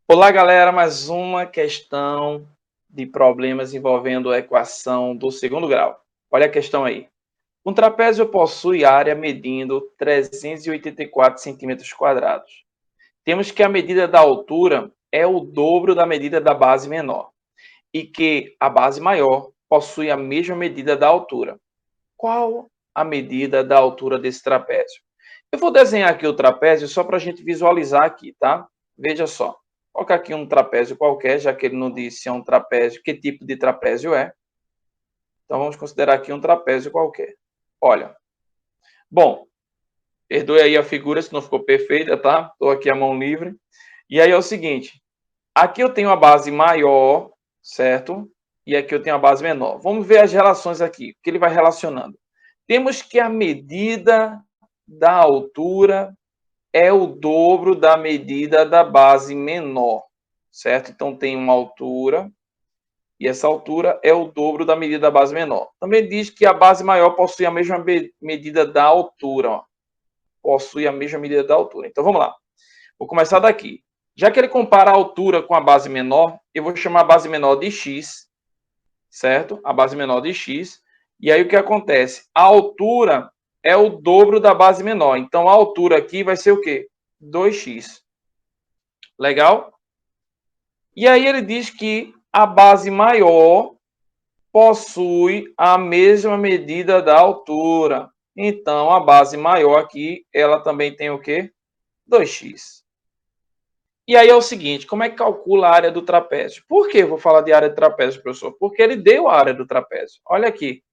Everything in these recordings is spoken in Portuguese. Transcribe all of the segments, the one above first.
Olá, galera, mais uma questão de problemas envolvendo a equação do segundo grau. Olha a questão aí. Um trapézio possui área medindo 384 centímetros quadrados. Temos que a medida da altura é o dobro da medida da base menor e que a base maior possui a mesma medida da altura. Qual a medida da altura desse trapézio? Eu vou desenhar aqui o trapézio só para a gente visualizar aqui, tá? Veja só. Vou colocar aqui um trapézio qualquer, já que ele não disse se é um trapézio, que tipo de trapézio é. Então vamos considerar aqui um trapézio qualquer. Olha. Bom, perdoe aí a figura se não ficou perfeita, tá? Estou aqui a mão livre. E aí é o seguinte. Aqui eu tenho a base maior, certo? E aqui eu tenho a base menor. Vamos ver as relações aqui, que ele vai relacionando. Temos que a medida da altura é o dobro da medida da base menor, certo? Então tem uma altura e essa altura é o dobro da medida da base menor. Também diz que a base maior possui a mesma medida da altura, ó. Possui a mesma medida da altura. Então vamos lá. Vou começar daqui. Já que ele compara a altura com a base menor, eu vou chamar a base menor de x, certo? A base menor de x. E aí o que acontece? A altura é o dobro da base menor. Então a altura aqui vai ser o quê? 2x. Legal? E aí ele diz que a base maior possui a mesma medida da altura. Então a base maior aqui, ela também tem o quê? 2x. E aí é o seguinte, como é que calcula a área do trapézio? Por que eu vou falar de área do trapézio, professor? Porque ele deu a área do trapézio. Olha aqui.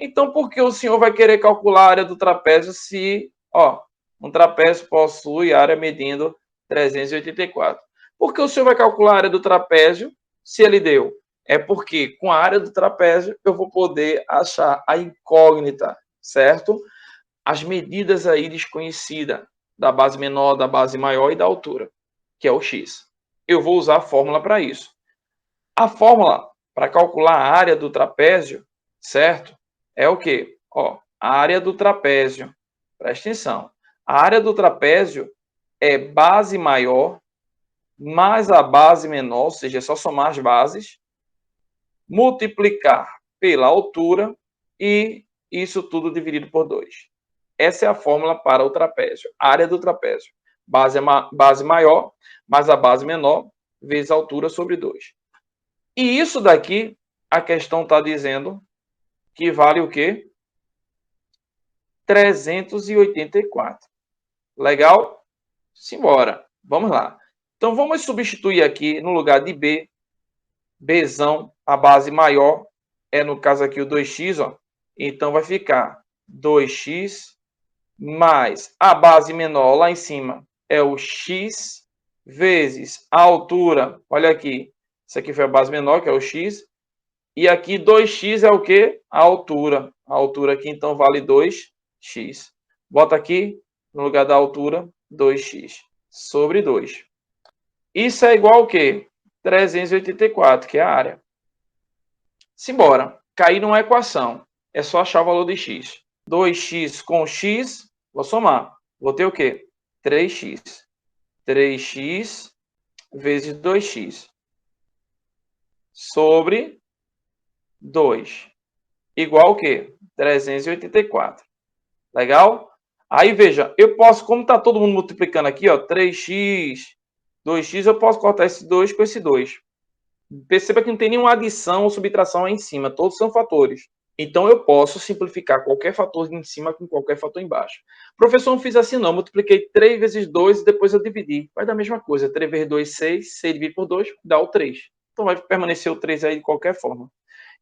Então, por que o senhor vai querer calcular a área do trapézio se, ó, um trapézio possui área medindo 384? Por que o senhor vai calcular a área do trapézio se ele deu? É porque com a área do trapézio eu vou poder achar a incógnita, certo? As medidas aí desconhecidas da base menor, da base maior e da altura, que é o x. Eu vou usar a fórmula para isso. A fórmula para calcular a área do trapézio, certo? É o quê? Ó, a área do trapézio. Presta atenção. A área do trapézio é base maior mais a base menor, ou seja, é só somar as bases, multiplicar pela altura e isso tudo dividido por 2. Essa é a fórmula para o trapézio. A área do trapézio. Base maior mais a base menor vezes a altura sobre 2. E isso daqui, a questão está dizendo que vale o quê? 384. Legal? Simbora. Vamos lá. Então, vamos substituir aqui no lugar de B, Bzão, a base maior, é no caso aqui o 2x, ó. Então, vai ficar 2x mais a base menor lá em cima é o x vezes a altura. Olha aqui. Isso aqui foi a base menor, que é o x. E aqui 2x é o quê? A altura. A altura aqui, então, vale 2x. Bota aqui, no lugar da altura, 2x sobre 2. Isso é igual ao quê? 384, que é a área. Simbora. Cair numa equação. É só achar o valor de x. 2x com x, vou somar. Vou ter o quê? 3x. 3x vezes 2x sobre 2. Igual ao quê? 384. Legal? Aí, veja, eu posso, como está todo mundo multiplicando aqui, ó, 3x, 2x, eu posso cortar esse 2 com esse 2. Perceba que não tem nenhuma adição ou subtração aí em cima, todos são fatores. Então, eu posso simplificar qualquer fator em cima com qualquer fator embaixo. Professor, não fiz assim não, multipliquei 3 vezes 2 e depois eu dividi. Vai dar a mesma coisa, 3 vezes 2, 6, 6 dividido por 2, dá o 3. Então, vai permanecer o 3 aí de qualquer forma.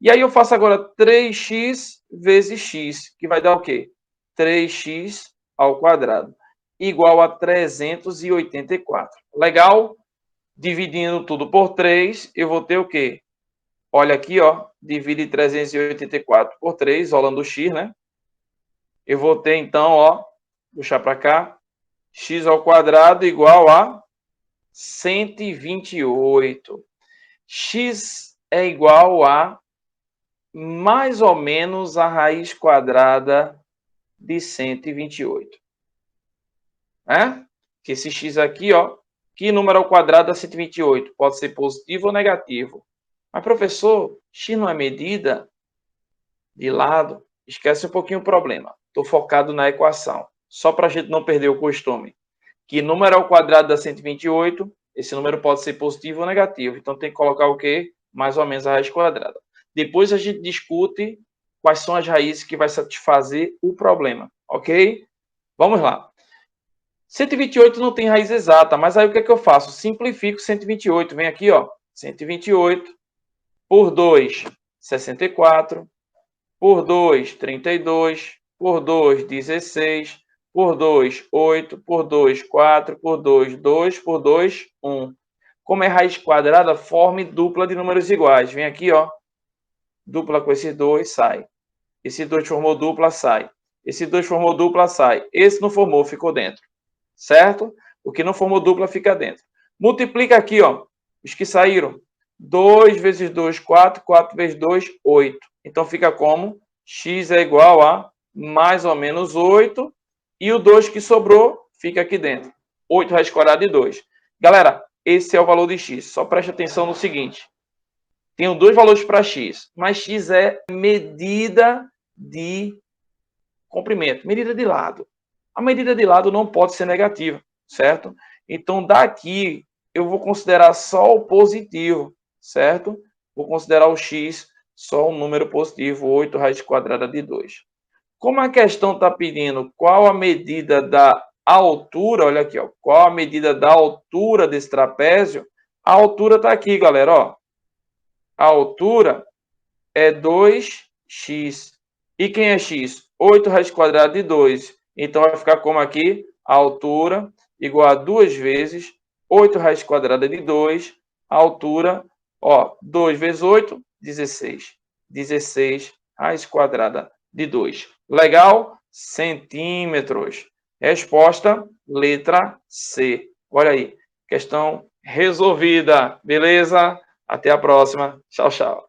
E aí eu faço agora 3x vezes x, que vai dar o quê? 3x ao quadrado, igual a 384. Legal? Dividindo tudo por 3, eu vou ter o quê? Olha aqui, ó, divide 384 por 3, isolando o x, né? Eu vou ter, então, ó, puxar para cá, x ao quadrado igual a 128. X é igual a mais ou menos a raiz quadrada de 128. Que esse x aqui, ó, Que número ao quadrado dá 128? Pode ser positivo ou negativo. Mas, professor, x não é medida de lado? Esquece um pouquinho o problema. Estou focado na equação. Só para a gente não perder o costume. Que número ao quadrado dá 128? Esse número pode ser positivo ou negativo. Então, tem que colocar o quê? Mais ou menos a raiz quadrada. Depois a gente discute quais são as raízes que vai satisfazer o problema. Ok? Vamos lá. 128 não tem raiz exata, mas aí o que é que eu faço? Simplifico 128. Vem aqui, ó. 128 por 2, 64. Por 2, 32. Por 2, 16. Por 2, 8. Por 2, 4. Por 2, 2. Por 2, 1. Como é raiz quadrada, forme dupla de números iguais. Vem aqui, ó. Dupla com esses dois, sai. Esse 2 formou dupla, sai. Esse 2 formou dupla, sai. Esse não formou, ficou dentro. Certo? O que não formou dupla fica dentro. Multiplica aqui, ó. Os que saíram. 2 vezes 2, 4. 4 vezes 2, 8. Então fica como? X é igual a mais ou menos 8. E o 2 que sobrou fica aqui dentro. 8 raiz quadrada de 2. Galera, esse é o valor de x. Só preste atenção no seguinte. Tenho dois valores para x, mas x é medida de comprimento, medida de lado. A medida de lado não pode ser negativa, certo? Então, daqui, eu vou considerar só o positivo, certo? Vou considerar o x só um número positivo, 8 raiz quadrada de 2. Como a questão está pedindo qual a medida da altura, olha aqui, ó, qual a medida da altura desse trapézio, a altura está aqui, galera, ó. A altura é 2x. E quem é x? 8 raiz quadrada de 2. Então, vai ficar como aqui? A altura igual a 2 vezes 8 raiz quadrada de 2. A altura, ó, 2 vezes 8, 16. 16 raiz quadrada de 2. Legal? Centímetros. Resposta, letra C. Olha aí, questão resolvida. Beleza? Até a próxima. Tchau, tchau.